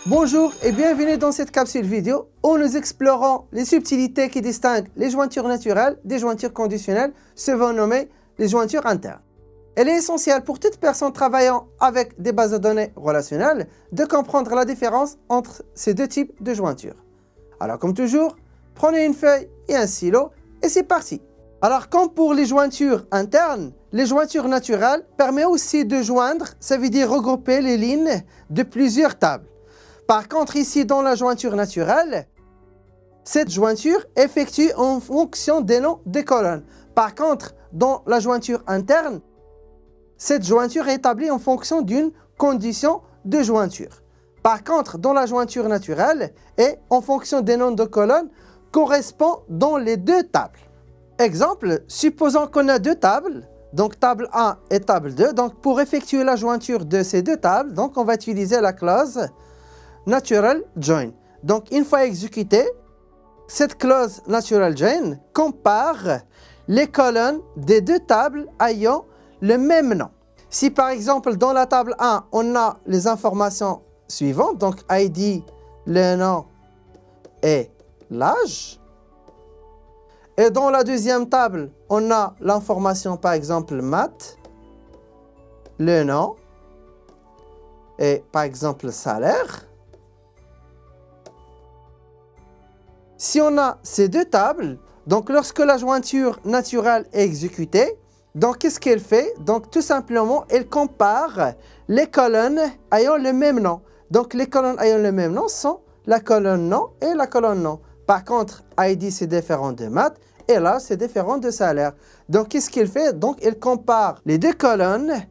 Bonjour et bienvenue dans cette capsule vidéo où nous explorons les subtilités qui distinguent les jointures naturelles des jointures conditionnelles, souvent nommées les jointures internes. Il est essentiel pour toute personne travaillant avec des bases de données relationnelles de comprendre la différence entre ces deux types de jointures. Alors comme toujours, prenez une feuille et un stylo et c'est parti. Alors comme pour les jointures internes, les jointures naturelles permettent aussi de joindre, ça veut dire regrouper les lignes de plusieurs tables. Par contre, ici, dans la jointure naturelle, cette jointure effectue en fonction des noms des colonnes. Par contre, dans la jointure interne, cette jointure est établie en fonction d'une condition de jointure. Par contre, dans la jointure naturelle, et en fonction des noms de colonnes, correspond dans les deux tables. Exemple, supposons qu'on a deux tables, donc table 1 et table 2. Donc, pour effectuer la jointure de ces deux tables, donc on va utiliser la clause Natural Join. Donc, une fois exécutée, cette clause Natural Join compare les colonnes des deux tables ayant le même nom. Si par exemple, dans la table 1, on a les informations suivantes, donc ID, le nom et l'âge. Et dans la deuxième table, on a l'information par exemple maths, le nom et par exemple salaire. Si on a ces deux tables, donc lorsque la jointure naturelle est exécutée, donc qu'est-ce qu'elle fait? Donc tout simplement, elle compare les colonnes ayant le même nom. Donc les colonnes ayant le même nom sont la colonne nom et la colonne nom. Par contre, ID c'est différent de maths et là c'est différent de salaire. Donc qu'est-ce qu'elle fait? Donc elle compare les deux colonnes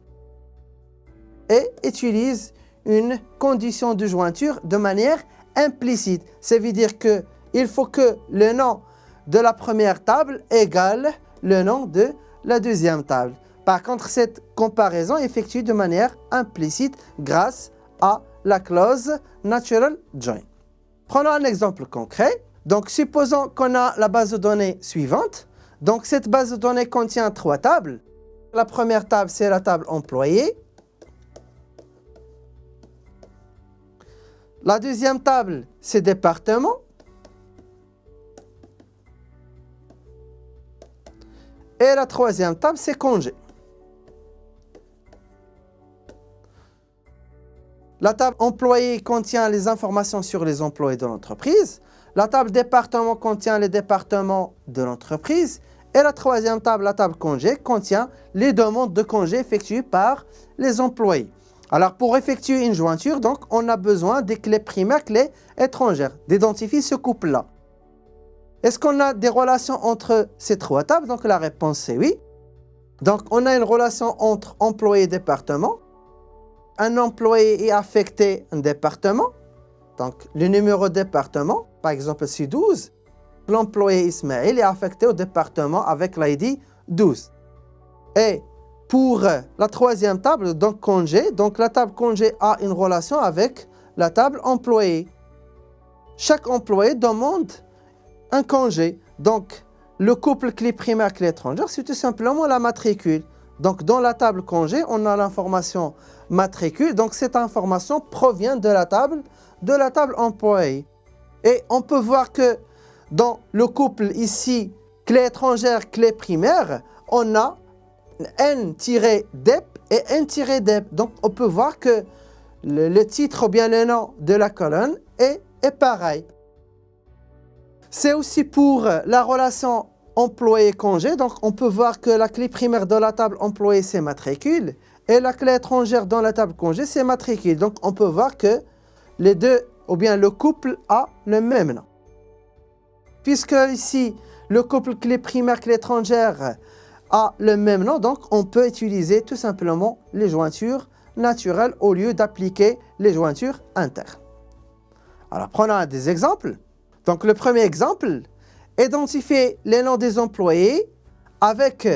et utilise une condition de jointure de manière implicite. Ça veut dire que il faut que le nom de la première table égale le nom de la deuxième table. Par contre, cette comparaison est effectuée de manière implicite grâce à la clause Natural Join. Prenons un exemple concret. Donc, supposons qu'on a la base de données suivante. Donc, cette base de données contient trois tables. La première table, c'est la table employé. La deuxième table, c'est département. Et la troisième table, c'est congé. La table employé contient les informations sur les employés de l'entreprise. La table département contient les départements de l'entreprise. Et la troisième table, la table congé, contient les demandes de congé effectuées par les employés. Alors, pour effectuer une jointure, donc, on a besoin des clés primaires, clés étrangères, d'identifier ce couple-là. Est-ce qu'on a des relations entre ces trois tables? Donc la réponse c'est oui. Donc on a une relation entre employé et département. Un employé est affecté à un département. Donc le numéro département, par exemple c'est 12. L'employé Ismaël est affecté au département avec l'ID 12. Et pour la troisième table, donc congé, donc la table congé a une relation avec la table employé. Chaque employé demande un congé. Donc, le couple clé primaire, clé étrangère, c'est tout simplement la matricule. Donc, dans la table congé, on a l'information matricule. Donc, cette information provient de la table employé. Et on peut voir que dans le couple ici, clé étrangère, clé primaire, on a N-DEP et N-DEP. Donc, on peut voir que le titre ou bien le nom de la colonne est pareil. C'est aussi pour la relation employé-congé. Donc, on peut voir que la clé primaire dans la table employé, c'est matricule. Et la clé étrangère dans la table congé, c'est matricule. Donc, on peut voir que les deux, ou bien le couple, a le même nom. Puisque ici, le couple clé primaire, clé étrangère a le même nom, donc on peut utiliser tout simplement les jointures naturelles au lieu d'appliquer les jointures internes. Alors, prenons des exemples. Donc, le premier exemple, identifier les noms des employés avec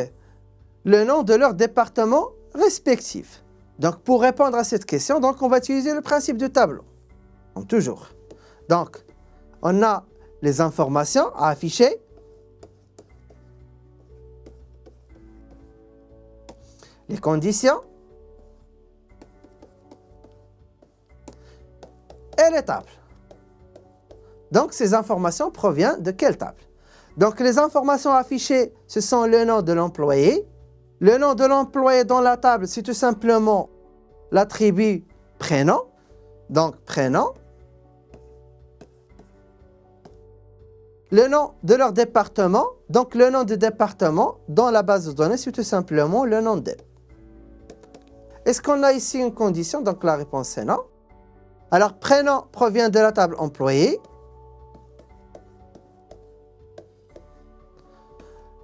le nom de leur département respectif. Donc, pour répondre à cette question, donc, on va utiliser le principe du tableau. Comme toujours. Donc, on a les informations à afficher. Les conditions. Et quelle est table? Donc, ces informations proviennent de quelle table? Donc, les informations affichées, ce sont le nom de l'employé. Le nom de l'employé dans la table, c'est tout simplement l'attribut prénom. Donc, prénom. Le nom de leur département. Donc, le nom du département dans la base de données, c'est tout simplement le nom DEP. Est-ce qu'on a ici une condition? Donc, la réponse est non. Alors, prénom provient de la table employé.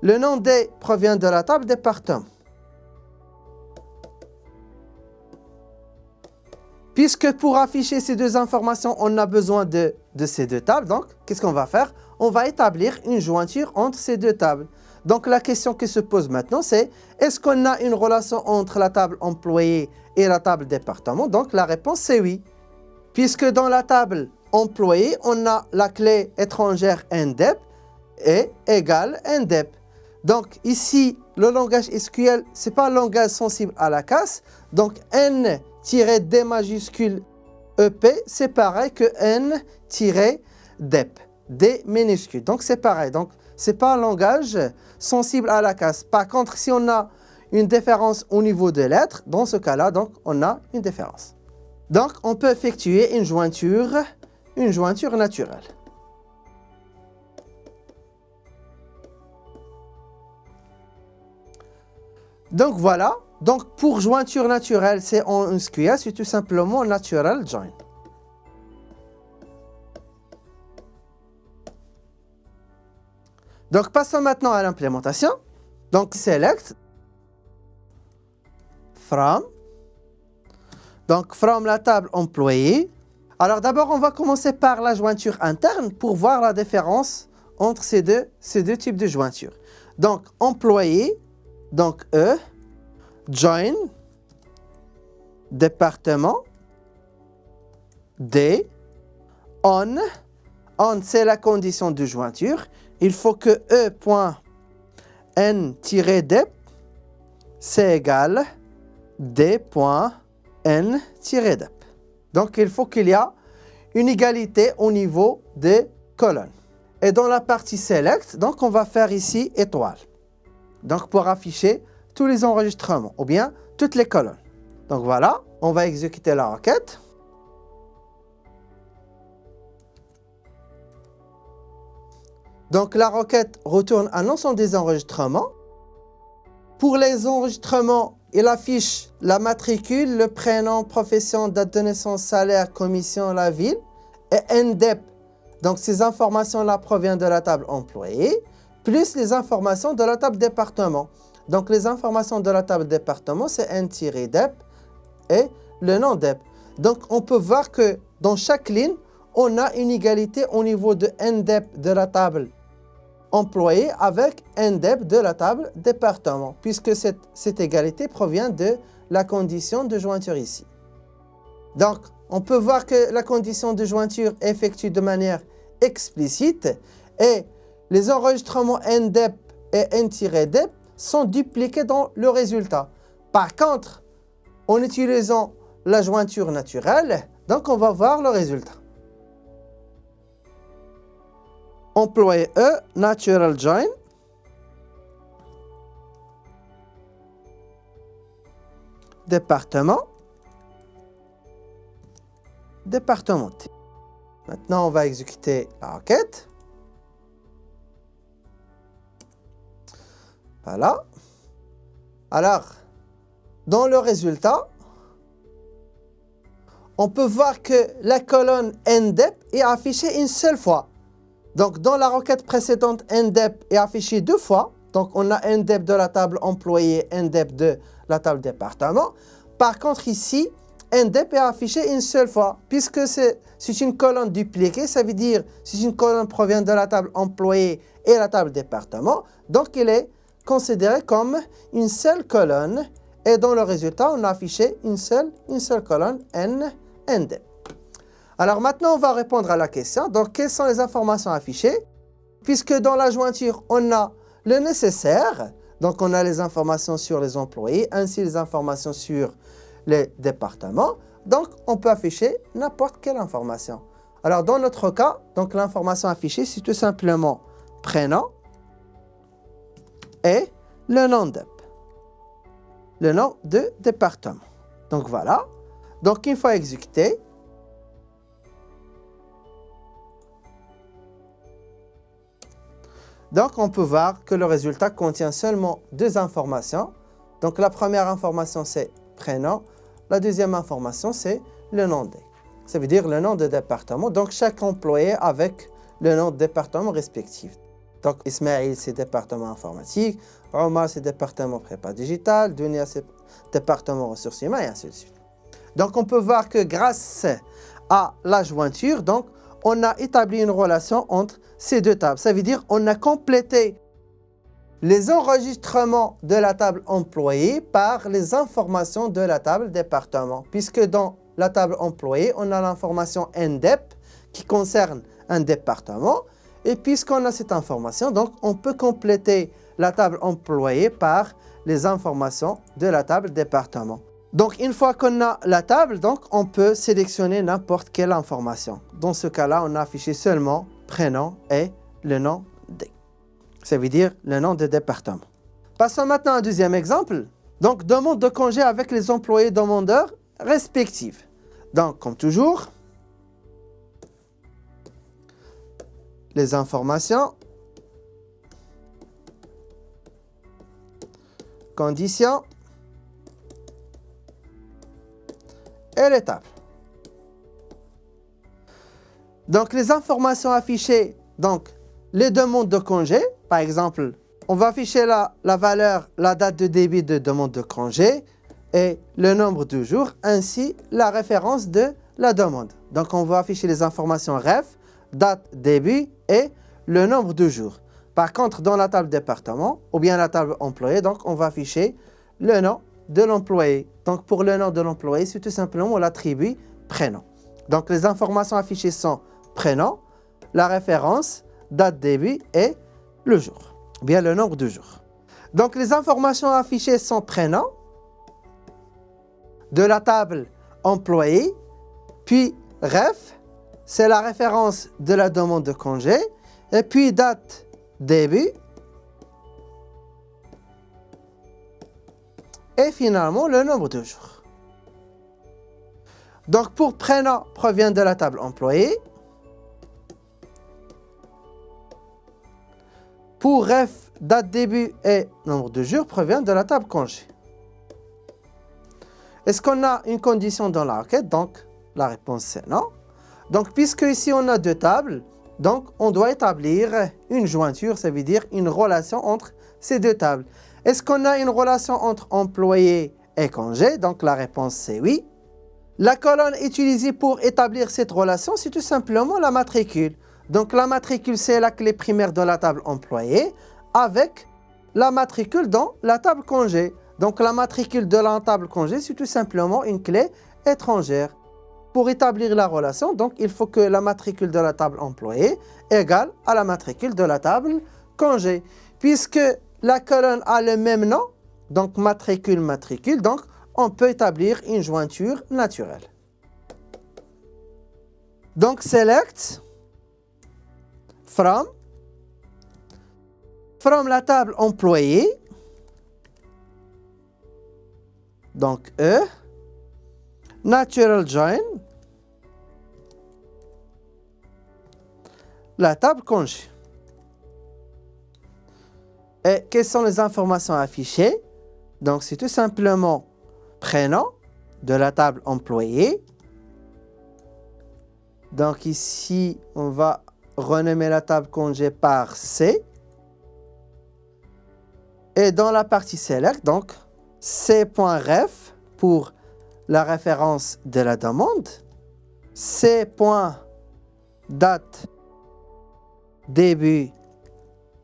Le nom D provient de la table département. Puisque pour afficher ces deux informations, on a besoin de ces deux tables, donc qu'est-ce qu'on va faire? On va établir une jointure entre ces deux tables. Donc la question qui se pose maintenant, c'est est-ce qu'on a une relation entre la table employé et la table département? Donc la réponse c'est oui. Puisque dans la table employé, on a la clé étrangère NDEP est égale NDEP. Donc ici, le langage SQL, ce n'est pas un langage sensible à la casse. Donc N-D majuscule EP, c'est pareil que N-DEP, D minuscule. Donc c'est pareil. Donc ce n'est pas un langage sensible à la casse. Par contre, si on a une différence au niveau des lettres, dans ce cas-là, donc on a une différence. Donc on peut effectuer une jointure naturelle. Donc voilà, donc pour jointure naturelle, c'est en SQL, c'est tout simplement natural join. Donc passons maintenant à l'implémentation. Donc select from. Donc from la table employé. Alors d'abord, on va commencer par la jointure interne pour voir la différence entre ces deux types de jointure. Donc employé. Donc E, join, département, D, on c'est la condition de jointure. Il faut que E.N-dep c'est égal D.N-dep. Donc il faut qu'il y ait une égalité au niveau des colonnes. Et dans la partie select, donc on va faire ici étoile. Donc pour afficher tous les enregistrements ou bien toutes les colonnes. Donc voilà, on va exécuter la requête. Donc la requête retourne un ensemble des enregistrements. Pour les enregistrements, il affiche la matricule, le prénom, profession, date de naissance, salaire, commission, la ville et NDEP. Donc ces informations-là proviennent de la table employé, plus les informations de la table département. Donc les informations de la table département, c'est N-DEP et le nom DEP. Donc on peut voir que dans chaque ligne, on a une égalité au niveau de NDEP de la table employé avec NDEP de la table département, puisque cette égalité provient de la condition de jointure ici. Donc on peut voir que la condition de jointure est effectuée de manière explicite et les enregistrements NDEP et N-DEP sont dupliqués dans le résultat. Par contre, en utilisant la jointure naturelle, donc on va voir le résultat. Employé E, natural join. Département. Département T. Maintenant, on va exécuter la requête. Voilà. Alors, dans le résultat, on peut voir que la colonne NDEP est affichée une seule fois. Donc, dans la requête précédente, NDEP est affiché deux fois. Donc, on a NDEP de la table employé, NDEP de la table département. Par contre, ici, NDEP est affiché une seule fois. Puisque c'est une colonne dupliquée, ça veut dire que c'est une colonne provient de la table employé et la table département. Donc, il est considéré comme une seule colonne. Et dans le résultat, on a affiché une seule colonne NDEP. Alors maintenant, on va répondre à la question. Donc, quelles sont les informations affichées? Puisque dans la jointure, on a le nécessaire. Donc, on a les informations sur les employés, ainsi les informations sur les départements. donc on peut afficher n'importe quelle information. Alors dans notre cas, donc l'information affichée, c'est tout simplement prénom et le nom DEP, le nom de département. Donc voilà. Donc une fois exécuté, donc on peut voir que le résultat contient seulement deux informations. Donc la première information c'est prénom, la deuxième information c'est le nom D. Ça veut dire le nom de département. Donc chaque employé avec le nom de département respectif. Donc Ismaël c'est département informatique, Omar c'est département prépa digital, Dunia c'est département ressources humaines et ainsi de suite. Donc on peut voir que grâce à la jointure, donc on a établi une relation entre ces deux tables. Ça veut dire on a complété les enregistrements de la table employée par les informations de la table département. Puisque dans la table employée, on a l'information NDEP qui concerne un département. Et puisqu'on a cette information, donc on peut compléter la table employée par les informations de la table département. Donc une fois qu'on a la table, donc on peut sélectionner n'importe quelle information. Dans ce cas-là, on a affiché seulement prénom et le nom D. Ça veut dire le nom de département. Passons maintenant à un deuxième exemple. Donc demande de congé avec les employés demandeurs respectifs. Donc comme toujours, les informations, conditions et l'étape. Donc les informations affichées, donc les demandes de congé, par exemple, on va afficher la valeur, la date de débit de demande de congé et le nombre de jours, ainsi la référence de la demande. Donc on va afficher les informations ref, date, début et le nombre de jours. Par contre, dans la table département ou bien la table employé, donc on va afficher le nom de l'employé. Donc pour le nom de l'employé, c'est tout simplement l'attribut prénom. Donc les informations affichées sont prénom, la référence, date début et le jour, ou bien le nombre de jours. Donc les informations affichées sont prénom de la table employé, puis ref, c'est la référence de la demande de congé, et puis date début, et finalement le nombre de jours. Donc pour prénom provient de la table employé. Pour ref, date début et nombre de jours provient de la table congé. Est-ce qu'on a une condition dans la requête? Donc la réponse c'est non. Donc puisque ici on a deux tables, donc on doit établir une jointure, ça veut dire une relation entre ces deux tables. Est-ce qu'on a une relation entre employé et congé? Donc la réponse c'est oui. La colonne utilisée pour établir cette relation, c'est tout simplement la matricule. Donc la matricule, c'est la clé primaire de la table employée avec la matricule dans la table congé. Donc la matricule de la table congé, c'est tout simplement une clé étrangère. Pour établir la relation, donc il faut que la matricule de la table employée égale à la matricule de la table congé. Puisque la colonne a le même nom, donc matricule, matricule, donc on peut établir une jointure naturelle. Donc select from la table employée, donc E, natural join, la table congé. Et quelles sont les informations affichées? Donc c'est tout simplement prénom de la table employée. Donc ici, on va renommer la table congé par C. Et dans la partie select, donc C.ref pour la référence de la demande, C.date début,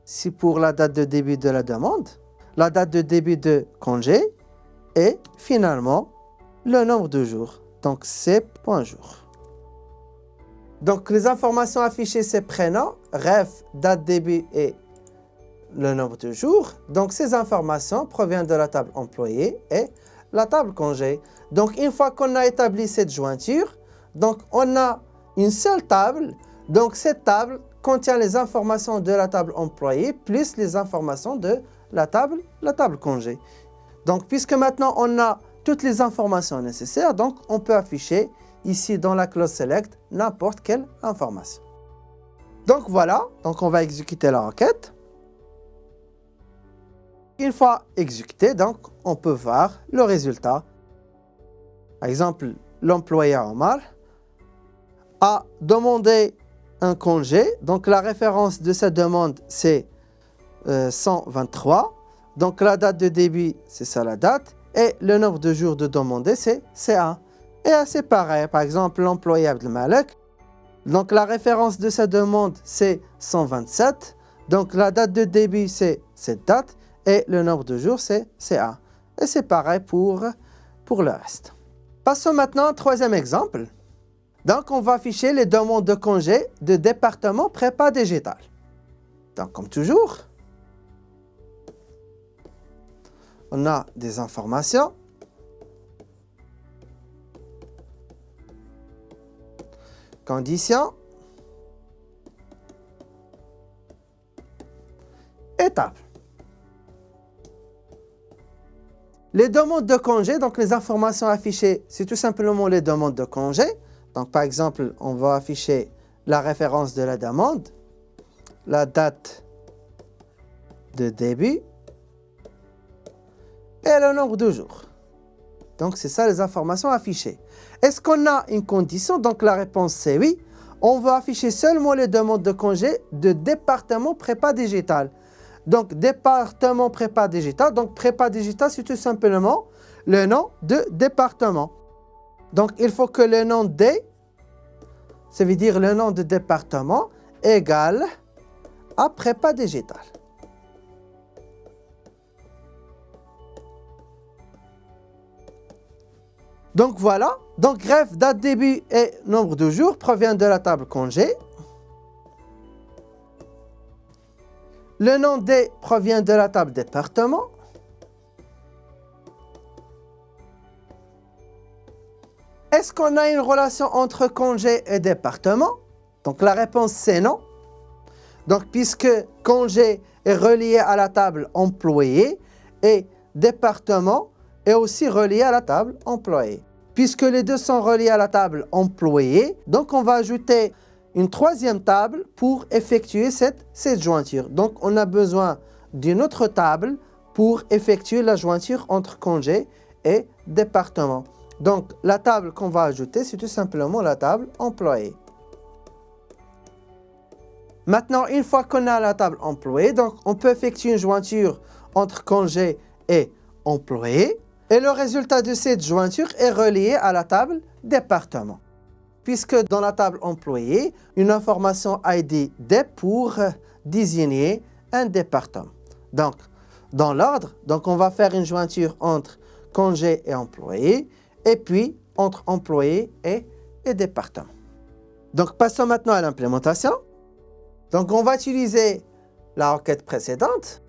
c'est pour la date de début de la demande, la date de début de congé et finalement le nombre de jours, donc C.jour. Donc les informations affichées c'est prénom, ref, date début et le nombre de jours. Donc ces informations proviennent de la table employée et la table congé. Donc, une fois qu'on a établi cette jointure, donc on a une seule table. Donc, cette table contient les informations de la table employée plus les informations de la table congé. Donc, puisque maintenant on a toutes les informations nécessaires, donc on peut afficher ici dans la clause select n'importe quelle information. Donc voilà, donc on va exécuter la requête. Une fois exécutée, donc on peut voir le résultat. Par exemple, l'employeur Omar a demandé un congé. Donc la référence de cette demande, c'est 123. Donc la date de début, c'est ça la date. Et le nombre de jours de demandé, c'est 1. Et c'est pareil, par exemple, l'employé Abdelmalek. Donc la référence de sa demande, c'est 127. Donc la date de début, c'est cette date. Et le nombre de jours, c'est 1. Et c'est pareil pour le reste. Passons maintenant au troisième exemple. Donc on va afficher les demandes de congé de département prépa digital. Donc comme toujours, on a des informations. Conditions. Étapes. Les demandes de congé, donc les informations affichées, c'est tout simplement les demandes de congé. Donc par exemple, on va afficher la référence de la demande, la date de début et le nombre de jours. Donc c'est ça les informations affichées. Est-ce qu'on a une condition? Donc la réponse c'est oui. On va afficher seulement les demandes de congé de département prépa digital. Donc, département prépa digital. Donc, prépa digital, c'est tout simplement le nom de département. Donc, il faut que le nom D, ça veut dire le nom de département, égale à prépa digital. Donc, voilà. Donc, greffe, date, début et nombre de jours provient de la table congé. Le nom D provient de la table département. Est-ce qu'on a une relation entre congé et département? Donc la réponse c'est non. Donc puisque congé est relié à la table employé et département est aussi relié à la table employé. Puisque les deux sont reliés à la table employé, donc on va ajouter une troisième table pour effectuer cette jointure. Donc, on a besoin d'une autre table pour effectuer la jointure entre congé et département. Donc, la table qu'on va ajouter, c'est tout simplement la table employée. Maintenant, une fois qu'on a la table employée, donc on peut effectuer une jointure entre congé et employé. Et le résultat de cette jointure est relié à la table département. Puisque dans la table employée, une information ID D pour désigner un département. Donc, dans l'ordre, on va faire une jointure entre congé et employé, et puis entre employé et département. Donc, passons maintenant à l'implémentation. Donc, on va utiliser la requête précédente.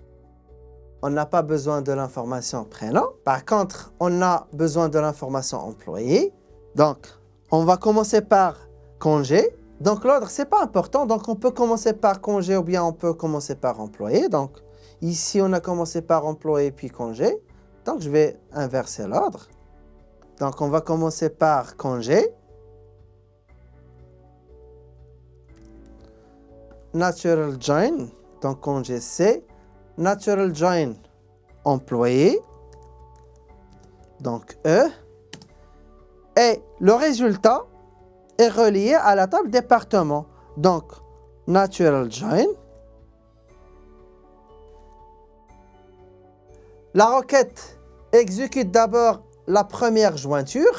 On n'a pas besoin de l'information prénom. Par contre, on a besoin de l'information employé. Donc, on va commencer par congé. Donc, l'ordre, ce n'est pas important. Donc, on peut commencer par congé ou bien on peut commencer par employé. Donc, ici, on a commencé par employé puis congé. Donc, je vais inverser l'ordre. Donc, on va commencer par congé. Natural join. Donc, congé C. Natural join employé. Donc, E. Et le résultat est relié à la table département. Donc, natural join. La requête exécute d'abord la première jointure.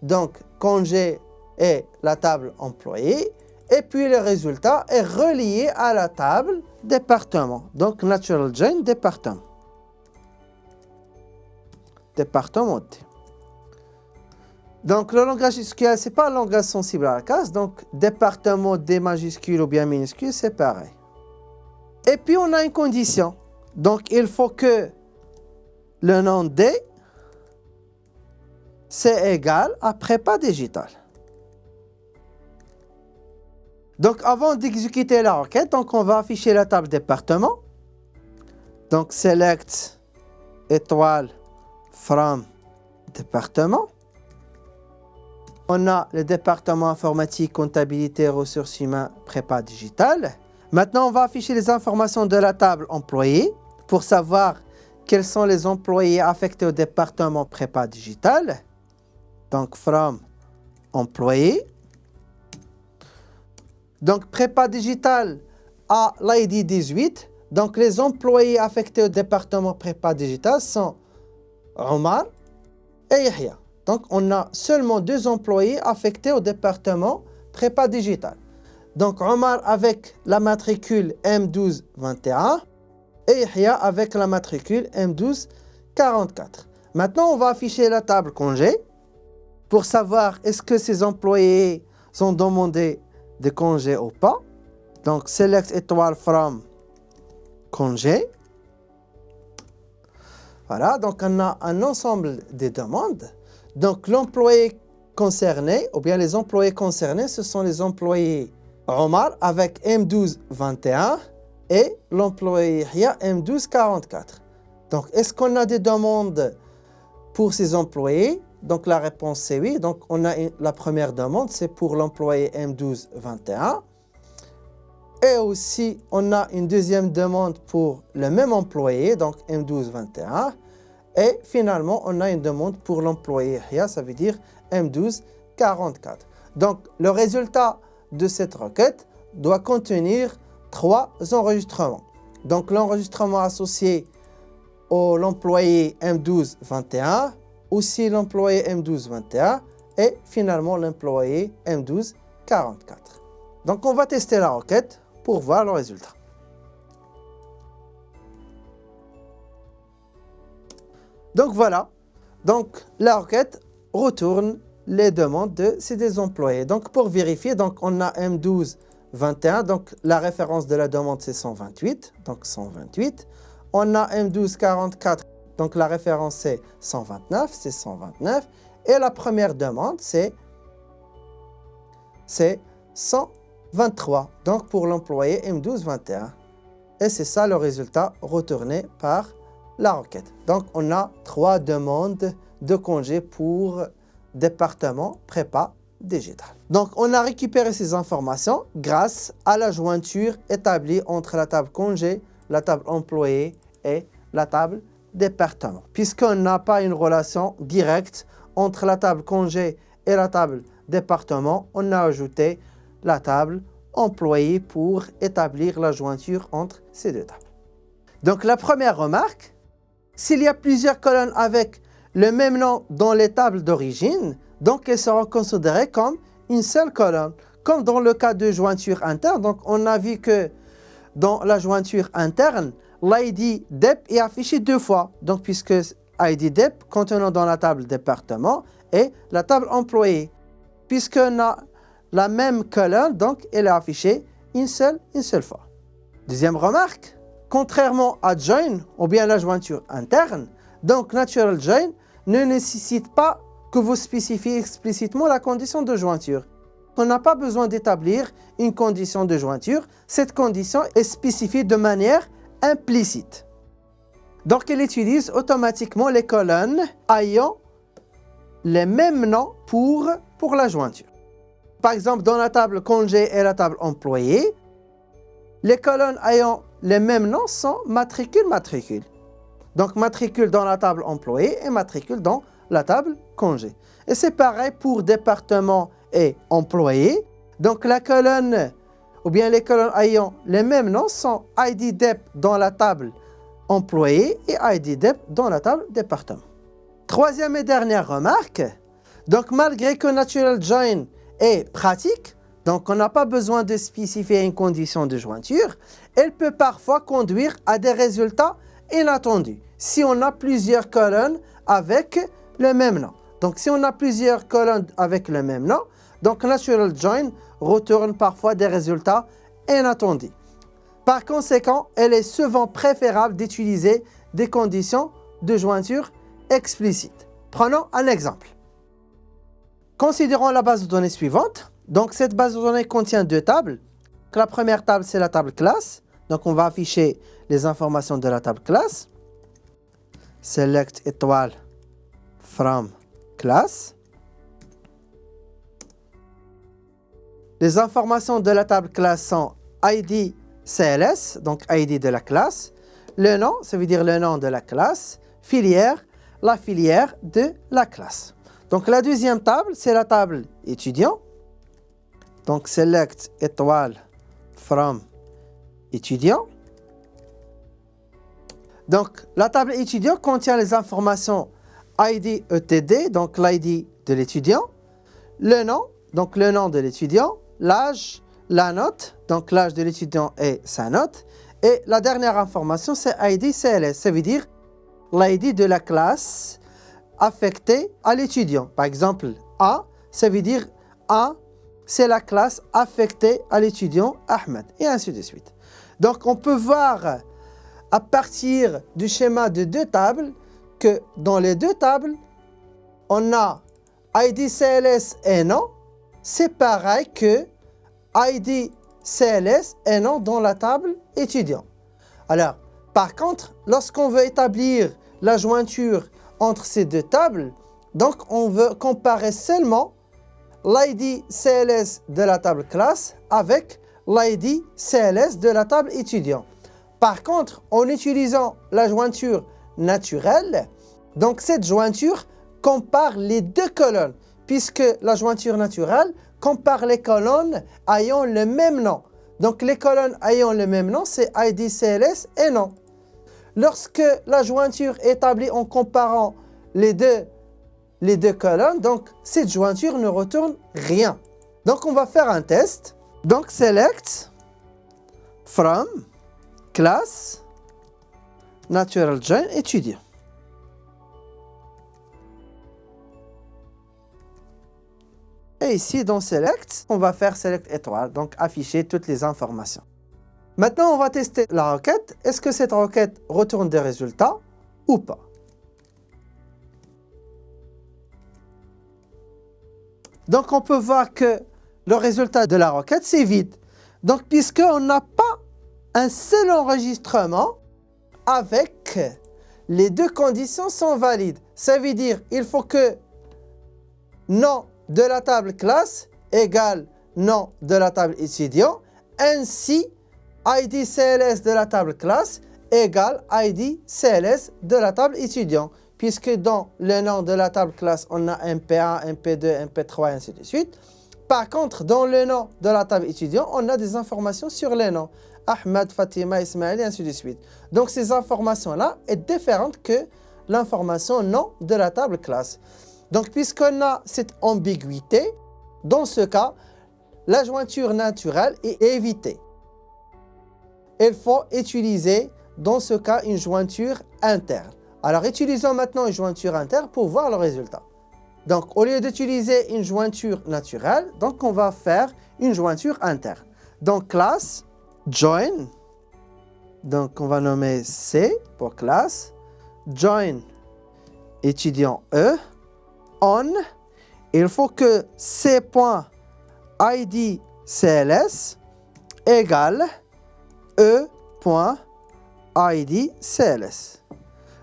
Donc, congé et la table employé. Et puis, le résultat est relié à la table département. Donc, natural join département. Département T. Donc, le langage SQL, ce n'est pas un langage sensible à la case. Donc, département D majuscule ou bien minuscule, c'est pareil. Et puis, on a une condition. Donc, il faut que le nom D c'est égal à prépa digital. Donc, avant d'exécuter la requête, donc on va afficher la table département. Donc, select étoile from département. On a le département informatique, comptabilité, ressources humaines, prépa digital. Maintenant, on va afficher les informations de la table employés pour savoir quels sont les employés affectés au département prépa digital. Donc, from employé. Donc, prépa digital a l'ID 18. Donc, les employés affectés au département prépa digital sont Omar et Yahya. Donc, on a seulement 2 employés affectés au département prépa digital. Donc, Omar avec la matricule M1221 et Yahya avec la matricule M1244. Maintenant, on va afficher la table congé pour savoir est-ce que ces employés ont demandé de congé ou pas. Donc, select étoile from congé. Voilà, donc on a un ensemble de demandes. Donc, l'employé concerné, ou bien les employés concernés, ce sont les employés Omar avec M1221 et l'employé Yahya M1244. Donc, est-ce qu'on a des demandes pour ces employés? Donc, la réponse c'est oui. Donc, on a la première demande, c'est pour l'employé M1221. Et aussi, on a une deuxième demande pour le même employé, donc M1221. Et finalement, on a une demande pour l'employé Yahya, ça veut dire M1244. Donc, le résultat de cette requête doit contenir 3 enregistrements. Donc, l'enregistrement associé à l'employé M1221, aussi l'employé M1221 et finalement l'employé M1244. Donc, on va tester la requête pour voir le résultat. Donc voilà, donc la requête retourne les demandes de ces deux employés. Donc pour vérifier, donc on a M1221, donc la référence de la demande c'est 128, donc 128. On a M1244, donc la référence c'est 129, c'est 129. Et la première demande c'est 123, donc pour l'employé M1221. Et c'est ça le résultat retourné par la requête. Donc, on a 3 demandes de congé pour département prépa digital. Donc, on a récupéré ces informations grâce à la jointure établie entre la table congé, la table employé et la table département. Puisqu'on n'a pas une relation directe entre la table congé et la table département, on a ajouté la table employé pour établir la jointure entre ces deux tables. Donc, la première remarque, s'il y a plusieurs colonnes avec le même nom dans les tables d'origine, donc elles seront considérées comme une seule colonne. Comme dans le cas de jointure interne, donc on a vu que dans la jointure interne, l'ID DEP est affiché 2 fois. Donc puisque ID DEP contenant dans la table département et la table employé. Puisqu'on a la même colonne, donc elle est affichée une seule fois. Deuxième remarque. Contrairement à join ou bien la jointure interne, donc natural join ne nécessite pas que vous spécifiez explicitement la condition de jointure. On n'a pas besoin d'établir une condition de jointure. Cette condition est spécifiée de manière implicite. Donc elle utilise automatiquement les colonnes ayant les mêmes noms pour la jointure. Par exemple, dans la table congé et la table employé, les colonnes ayant les mêmes noms sont matricule. Donc matricule dans la table employé et matricule dans la table congé. Et c'est pareil pour département et employé. Donc la colonne ou bien les colonnes ayant les mêmes noms sont ID DEP dans la table employé et ID DEP dans la table département. Troisième et dernière remarque. Donc malgré que natural join est pratique, donc on n'a pas besoin de spécifier une condition de jointure, elle peut parfois conduire à des résultats inattendus si on a plusieurs colonnes avec le même nom. Donc si on a plusieurs colonnes avec le même nom, donc natural join retourne parfois des résultats inattendus. Par conséquent, elle est souvent préférable d'utiliser des conditions de jointure explicites. Prenons un exemple. Considérons la base de données suivante. Donc, cette base de données contient deux tables. La première table, c'est la table classe. Donc, on va afficher les informations de la table classe. Select étoile from class. Les informations de la table classe sont ID CLS, donc ID de la classe. Le nom, ça veut dire le nom de la classe. Filière, la filière de la classe. Donc, la deuxième table, c'est la table étudiant. Donc, select étoile from étudiant. Donc, la table étudiant contient les informations ID ETD, donc l'ID de l'étudiant, le nom, donc le nom de l'étudiant, l'âge, la note, donc l'âge de l'étudiant et sa note, et la dernière information, c'est ID CLS, ça veut dire l'ID de la classe affectée à l'étudiant. Par exemple, A, ça veut dire A, c'est la classe affectée à l'étudiant Ahmed, et ainsi de suite. Donc, on peut voir à partir du schéma de deux tables que dans les deux tables, on a ID CLS et nom. C'est pareil que ID CLS et nom dans la table étudiant. Alors, par contre, lorsqu'on veut établir la jointure entre ces deux tables, donc on veut comparer seulement l'ID CLS de la table classe avec l'ID CLS de la table étudiant. Par contre, en utilisant la jointure naturelle, donc cette jointure compare les deux colonnes, puisque la jointure naturelle compare les colonnes ayant le même nom. Donc les colonnes ayant le même nom, c'est ID CLS et nom. Lorsque la jointure est établie en comparant les deux colonnes, donc cette jointure ne retourne rien. Donc on va faire un test. Donc select from class natural join étudiant. Et ici dans select, on va faire select étoile, donc afficher toutes les informations. Maintenant, on va tester la requête. Est-ce que cette requête retourne des résultats ou pas? Donc, on peut voir que le résultat de la requête, c'est vide. Donc, puisqu'on n'a pas un seul enregistrement avec les deux conditions sont valides. Ça veut dire qu'il faut que nom de la table classe égale nom de la table étudiant, ainsi ID CLS de la table classe égale ID CLS de la table étudiant. Puisque dans le nom de la table classe, on a MP1, MP2, MP3 et ainsi de suite. Par contre, dans le nom de la table étudiant, on a des informations sur les noms. Ahmed, Fatima, Ismaël et ainsi de suite. Donc ces informations-là sont différentes que l'information nom de la table classe. Donc puisqu'on a cette ambiguïté, dans ce cas, la jointure naturelle est évitée. Il faut utiliser dans ce cas une jointure interne. Alors utilisons maintenant une jointure interne pour voir le résultat. Donc au lieu d'utiliser une jointure naturelle, donc on va faire une jointure interne. Donc classe join, donc on va nommer C pour classe, join étudiant E, on, il faut que C.ID CLS égale E.ID CLS.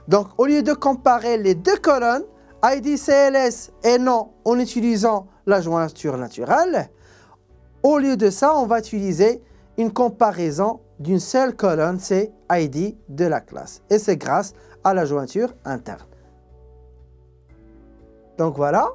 Donc, au lieu de comparer les deux colonnes, ID CLS et nom en utilisant la jointure naturelle, au lieu de ça, on va utiliser une comparaison d'une seule colonne, c'est ID de la classe. Et c'est grâce à la jointure interne. Donc voilà.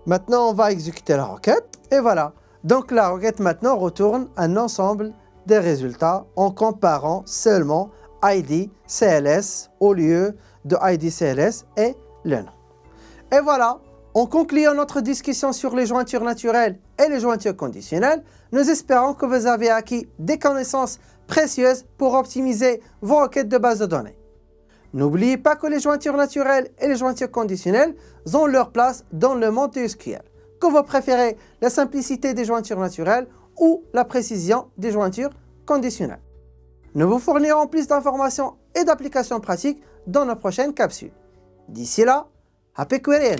Maintenant, on va exécuter la requête. Et voilà. Donc la requête maintenant retourne un ensemble des résultats en comparant seulement ID CLS au lieu de ID CLS et le nom. Et voilà. En concluant notre discussion sur les jointures naturelles et les jointures conditionnelles, nous espérons que vous avez acquis des connaissances précieuses pour optimiser vos requêtes de base de données. N'oubliez pas que les jointures naturelles et les jointures conditionnelles ont leur place dans le monde du SQL. Que vous préférez la simplicité des jointures naturelles ou la précision des jointures conditionnelles. Nous vous fournirons plus d'informations et d'applications pratiques dans nos prochaines capsules. D'ici là, happy querying!